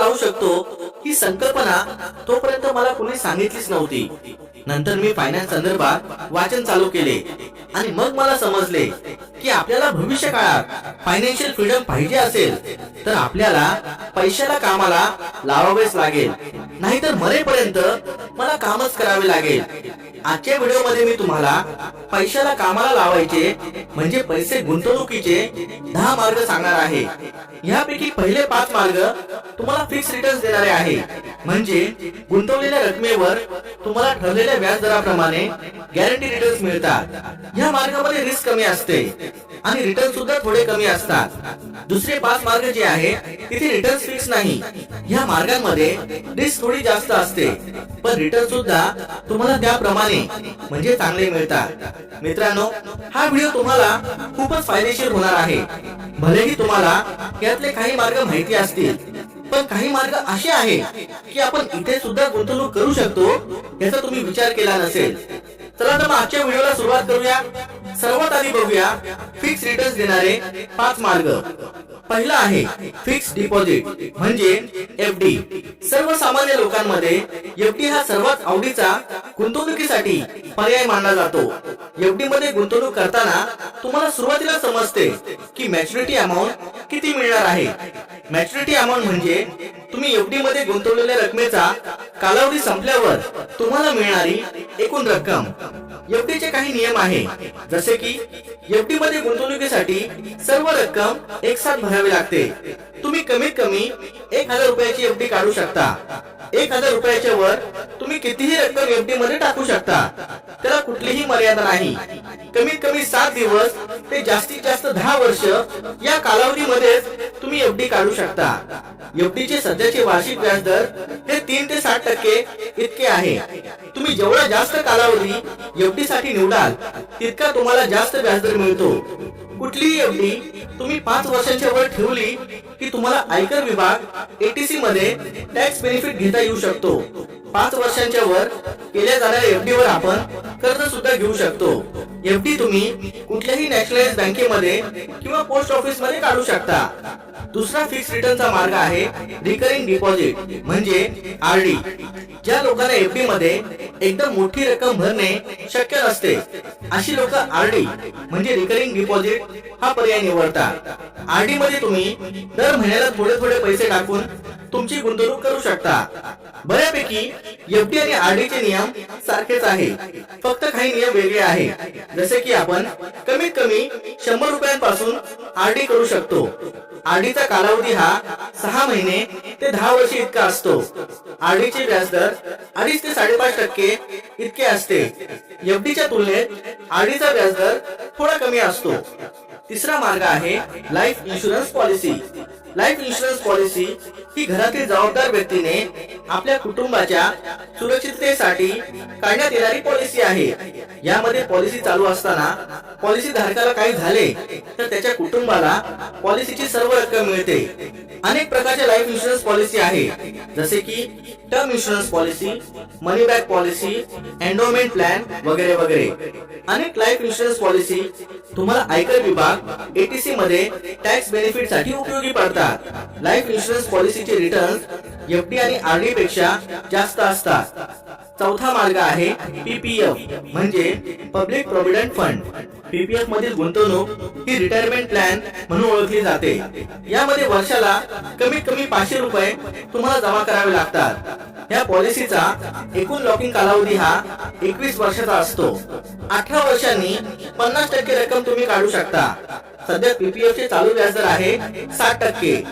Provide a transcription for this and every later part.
राहू शकतो ही संकल्पना तोपर्यंत मला कोणी सांगितलीच नव्हती। नंतर मी फायनान्स संदर्भात वाचन चालू केले आणि मग मला समजले की आपल्याला भविष्य काळात फायनान्शियल फ्रीडम पाहिजे असेल तर आपल्याला पैशाला कामाला लावावेच लागेल, नाहीतर मरेपर्यंत मला कामच करावे लागेल। आजच्या व्हिडिओमध्ये मी तुम्हाला पैशाला कामाला लावायचे म्हणजे पैसे गुंतवणुकीचे 10 मार्ग सांगणार आहे। यापैकी पहिले 5 मार्ग तुम्हाला फिक्स रिटर्न्स देणारे आहे, म्हणजे गुंतवलेल्या रकमेवर तुम्हाला ठरलेल्या व्याज दराप्रमाणे गॅरंटी रिटर्न्स मिळतात। या मार्गामध्ये रिस्क कमी असते आणि रिटर्न सुद्धा थोडे कमी असतात। दुसरे 5 मार्ग जे आहे तिथे रिटर्न्स फिक्स नाही। या मार्गांमध्ये रिस्क थोडी जास्त असते, पण रिटर्न सुद्धा तुम्हाला त्याप्रमाणे म्हणजे चांगले मिळतात। मित्रांनो, हा व्हिडिओ तुम्हाला खूपच फायदेशीर होणार आहे। भलेही तुम्हाला यातले काही मार्ग माहिती असतील, पण काही मार्ग असे आहे की आपण इथे सुद्धा गुंतवणूक करू शकतो याचा तुम्ही विचार केला नसेल। चला तर मग आजच्या व्हिडिओला सुरुवात करूया। सर्वात आधी बघूया फिक्स रिटर्न्स देणारे 5 मार्ग। पहिला आहे फिक्स डिपॉझिट म्हणजे एफडी। सर्वसामान्य लोकांमध्ये एफडी हा सर्वात आवडीचा गुंतवणुकीसाठी पर्याय मानला जातो। एफडी मध्ये गुंतवणूक करताना तुम्हाला सुरुवातीला समजते की मॅच्युरिटी अमाउंट किती मिळणार आहे। मॅच्युरिटी अमाउंट म्हणजे तुम्ही एफडी मध्ये गुंतवलेल्या रकमेचा कालावधी संपल्यावर तुम्हाला मिळणारी एकूण रक्कम। एफडी चे काही नियम आहे, जसे की एफडी मध्ये गुंतवणुकीसाठी सर्व रक्कम एकसाथ भरावी लागते। तुम्ही कमीत कमी 1000 रुपयाची एफडी काढू शकता। 1000 रुपयाच्या वर तुम्ही कितीही रक्कम एफडी मध्ये टाकू शकता, त्याला कुठलीही मर्यादा नाही। कमीत कमी 7 दिवस ते जास्तीत जास्त 10 वर्ष या कालावधीमध्ये तुम्ही एफडी काढू शकता। एफडी चे सध्याचे वार्षिक व्याजदर हे 3 ते 7% इतके आहे। तुम्ही जेवढा जास्त कालावधी एफडी साठी निवडाल तितका तुम्हाला जास्त व्याजदर मिळतो। कुठलीही एफडी तुम्ही 5 वर्षांच्या वर ठेवली की तुम्हाला आयकर विभाग एटीसी मध्ये टॅक्स बेनिफिट घेता येऊ शकतो। 5 वर्षांच्या वर केल्या जाणाऱ्या एफडी वर आपण कर्ज सुद्धा घेऊ शकतो। एफडी तुम्ही कुठल्याही नॅशनलाइज्ड बँकेमध्ये किंवा पोस्ट ऑफिस मध्ये काढू शकता। दुसरा फिक्स रिटर्नचा मार्ग आहे रिकरिंग डिपॉझिट म्हणजे आरडी। ज्या लोकांना एफडी मध्ये एकदम मोठी रक्कम भरणे शक्य नसते अशी लोक आरडी म्हणजे रिकरिंग डिपॉझिट हा पर्याय निवडतात। आरडी मध्ये तुम्ही दर महिन्याला थोडे थोडे पैसे टाकून तुमची गुंतवणूक करू शकता। बऱ्यापैकी एफडी आणि आरडी चे नियम सारखेच आहे, फक्त काही नियम वेगळे आहे। जसे की आपण कमीत कमी 100 रुपयांपासून आरडी करू शकतो। आरडीचा कालावधी हा 6 महिने ते 10 वर्ष इतका असतो। आरडीचे व्याजदर 2.5 ते 5.5% इतके असते। एफडीच्या तुलनेत आरडीचा व्याजदर थोडा कमी असतो। तिसरा मार्ग आहे life insurance policy. Life insurance policy ही घरातील जबाबदार व्यक्तीने आपल्या कुटुंबाच्या सुरक्षिततेसाठी काढण्यात येणारी पॉलिसी आहे। यामध्ये पॉलिसी चालू असताना पॉलिसी धारकाला काही झाले तर त्याच्या कुटुंबाला पॉलिसीची सर्व रक्कम मिळते। अनेक प्रकारच्या लाईफ इन्शुरन्स पॉलिसी आहे, जसे की टर्म इन्शुरन्स पॉलिसी, मनी बॅक पॉलिसी, एंडोमेंट प्लॅन वगैरे वगैरे। अनेक लाईफ इन्शुरन्स पॉलिसी तुम्हाला आयकर विभाग एटीसी मध्ये टॅक्स बेनिफिट साठी उपयोगी पडतात। लाईफ इन्शुरन्स पॉलिसीचे रिटर्न्स एफडी आणि आरडी पेक्षा जास्त असतात। चौथा मार्ग आहे पीपीएफ म्हणजे पब्लिक प्रॉव्हिडंट फंड। पीपीएफ मधील गुंतवणूक ही रिटायरमेंट प्लॅन म्हणून ओळखली जाते। यामध्ये वर्षाला कमीत कमी 500 रुपये तुम्हाला जमा करावे लागतात। या पॉलिसीचा एकूण लॉकिंग कालावधी हा 21 वर्षाचा असतो। 18 वर्षांनी 50% रक्कम तुम्ही काढू शकता। सध्या पीपीएफ चे चालू व्याजदर आहे 7%।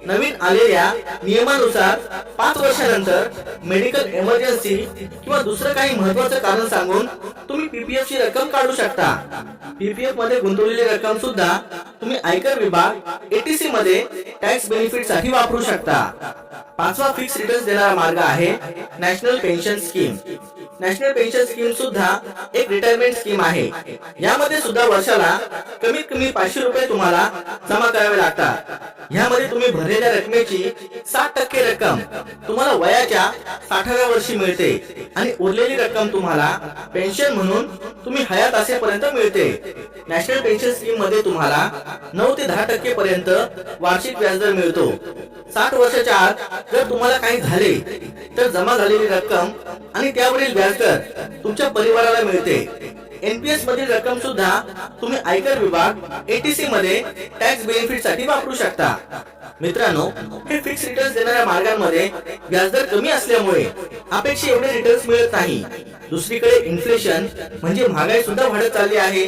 नवीन आलेल्या नियमानुसार 5 वर्षानंतर मेडिकल इमर्जन्सी किंवा दुसरं काही महत्त्वाचं कारण सांगून तुम्ही पीपीएफ ची रक्कम काढू शकता। पीपीएफ मध्ये गुंतवलेली रक्कम सुद्धा तुम्ही आयकर विभाग एटीसी मध्ये टॅक्स बेनिफिट साठी वापरू शकता। पाचवा फिक्स रिटर्न्स देणारा मार्ग आहे आहे national pension scheme. National pension scheme सुद्धा एक रिटायरमेंट स्कीम आहे. यामध्ये सुद्धा वर्षाला कमीत कमी 500 रुपये तुम्हाला जमा करावे लागतात. यामध्ये तुम्ही भरलेल्या रकमेची 60% रक्कम तुम्हाला वयाच्या 60व्या वर्षी मिळते आणि उरलेली रक्कम तुम्हाला पेन्शन म्हणून तुम्ही हयात असेपर्यंत मिळते. नॅशनल पेन्शन स्कीम मध्ये तुम्हाला 9 ते 10% पर्यंत वार्षिक व्याजदर मिळतो. 60 वर्षाच्या आत जर तुम्हाला काही झाले तर जमा झालेली रक्कम आणि त्यावरील व्याजदर तुमच्या परिवाराला मिळते. एनपीएस मधील रक्कम सुद्धा तुम्ही आयकर विभाग एटीसी मध्ये टॅक्स बेनिफिट साठी वापरू शकता. मित्रांनो, हे फिक्स रिटर्न्स देणाऱ्या मार्गांमध्ये व्याजदर कमी असल्यामुळे अपेक्षित एवढे रिटर्न्स मिळत नाही. दुसरीकडे इन्फ्लेशन म्हणजे महागाई सुद्धा वाढत चालली आहे.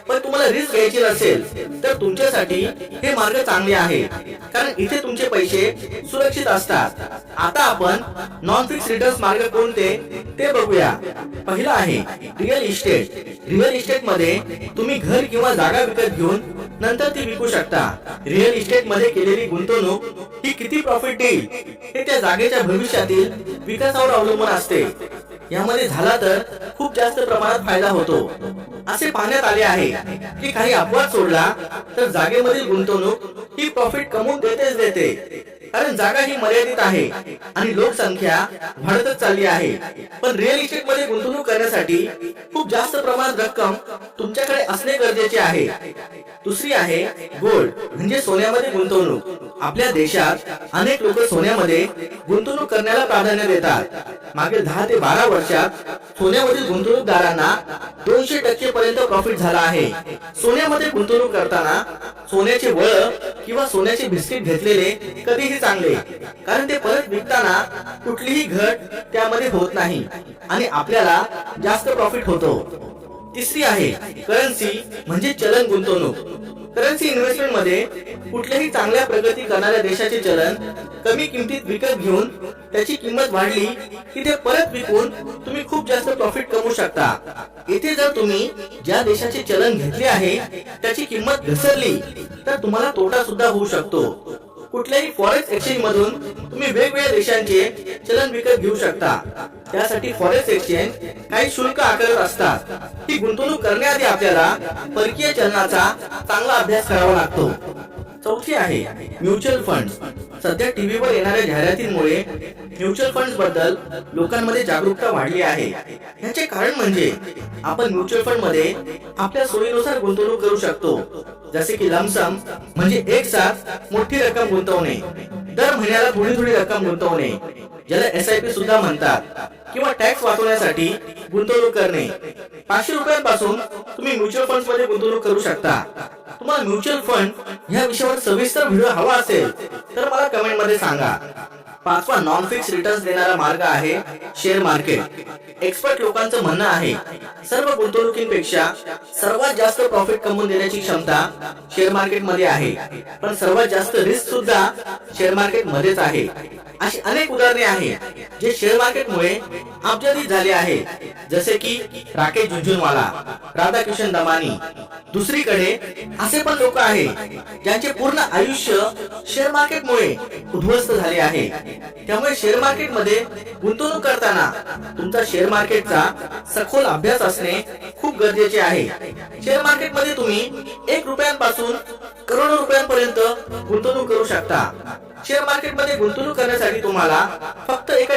पण तुम्हाला रिस्क घ्यायची नसेल तर तुमच्यासाठी हे मार्ग चांगले आहे, कारण इथे तुमचे पैसे सुरक्षित असतात. आता आपण नॉन फिक्स रिटर्न्स मार्ग कोणते ते बघूया. पहिला आहे रिअल इस्टेट. रिअल इस्टेट मध्ये तुम्ही घर किंवा जागा विकत घेऊन नंतर ती विकू शकता. रिअल इस्टेट मध्ये केलेली गुंतवणूक ही किती प्रॉफिट देईल हे त्या जागेच्या भविष्यातील विकासावर अवलंबून असते. यामध्ये झाला तर खूप जास्त प्रमाणात फायदा होतो. असे पाहण्यात आले आहे की काही अपवाद सोडला तर जागेमधील गुंतवणूक ही प्रॉफिट कमवून देते, कारण जागा ही मर्यादित आहे आणि लोकसंख्या वाढतच चालली आहे. पण रिअल इस्टेट मध्ये गुंतवणूक करण्यासाठी खूप जास्त प्रमाणात रक्कम तुमच्याकडे असणे गरजेचे आहे. दुसरी आहे गोल्ड म्हणजे सोन्यामध्ये गुंतवणूक. आपल्या देशात अनेक लोक सोन्यामध्ये गुंतवणूक करण्याला प्राधान्य देतात. मागील 10 ते 12 वर्षात सोन्यामधील गुंतवणूकदारांना 200% पर्यंत प्रॉफिट झाला आहे. सोन्यामध्ये गुंतवणूक करताना सोन्याचे वळ किंवा सोन्याचे बिस्किट घेतलेले कधीही चांगले, कारण ते परत विकताना कुठलीही घट त्यामध्ये होत नाही आणि आपल्याला जास्त प्रॉफिट होतो. तिसरी आहे करन्सी म्हणजे चलन गुंतवणूक. करन्सी इन्व्हेस्टमेंट मध्ये कुठल्याही चांगल्या प्रगती करणाऱ्या देशाचे चलन कमी किमतीत विकत घेऊन त्याची किंमत वाढली की ते परत विकून तुम्ही खूप जास्त प्रॉफिट कमवू शकता. इथे जर तुम्ही ज्या देशाचे चलन घेतले आहे त्याची किंमत घसरली तर तुम्हाला तोटा सुद्धा होऊ शकतो. कुठल्याही फॉरेक्स एक्सचेंज मधून तुम्ही वेगवेगळ्या देशांचे चलन विकत घेऊ शकता. त्यासाठी फॉरेक्स एक्सचेंज काही शुल्क आकारत असतात. ही गुंतवणूक करण्याआधी आपल्याला परकीय चलनाचा चांगला अभ्यास करावा लागतो. चौथी आहे म्युच्युअल फंड. सध्या टीव्हीवर येणाऱ्या जाहिरातींमुळे म्युच्युअल फंड्स बद्दल लोकांमध्ये जागरूकता वाढली आहे. याचे कारण म्हणजे आपण म्युच्युअल फंड मध्ये आपल्या सोयीनुसार गुंतवणूक करू शकतो. जसे की लमसम म्हणजे एक साथ मोठी रक्कम गुंतवणे, दर महिन्याला थोडी थोडी रक्कम गुंतवणे ज्याला एसआयपी सुद्धा म्हणतात, किंवा टॅक्स वाचवण्यासाठी गुंतवणूक करणे. 500 रुपयांपासून तुम्ही म्युच्युअल फंड्स मध्ये गुंतवणूक करू शकता. तुम्हाला म्युच्युअल फंड या विषयावर सविस्तर व्हिडिओ हवा असेल तर मला कमेंट मध्ये सांगा. पाचवा नॉन फिक्स रिटर्न्स देणारा मार्ग आहे शेअर मार्केट. एक्सपर्ट लोकांचं म्हणणं आहे सर्व गुंतवणुकींपेक्षा सर्वात जास्त प्रॉफिट कमवून देण्याची क्षमता शेअर मार्केट मध्ये आहे, पण सर्वात जास्त रिस्क सुद्धा शेअर मार्केट मध्येच आहे. अशी अनेक उदाहरणे आहेत जे शेअर मार्केटमुळे अब्जाधीश झाले आहेत, जसे की राकेश झुंझुनवाला, राधाकिशन दमानी. दुसरीकडे असे पण लोक आहेत ज्यांचे पूर्ण आयुष्य शेअर मार्केटमुळे उद्ध्वस्त झाले आहे. त्यामुळे शेअर मार्केट मध्ये गुंतवणूक करताना तुमचा शेअर मार्केटचा सखोल अभ्यास असणे खूप गरजेचे आहे. शेअर मार्केट मध्ये तुम्ही 1 रुपयांपासून करोडो रुपयांपर्यंत गुंतवणूक करू शकता. शेअर मार्केट मध्ये गुंतवणूक करण्यासाठी तुम्हाला फक्त एका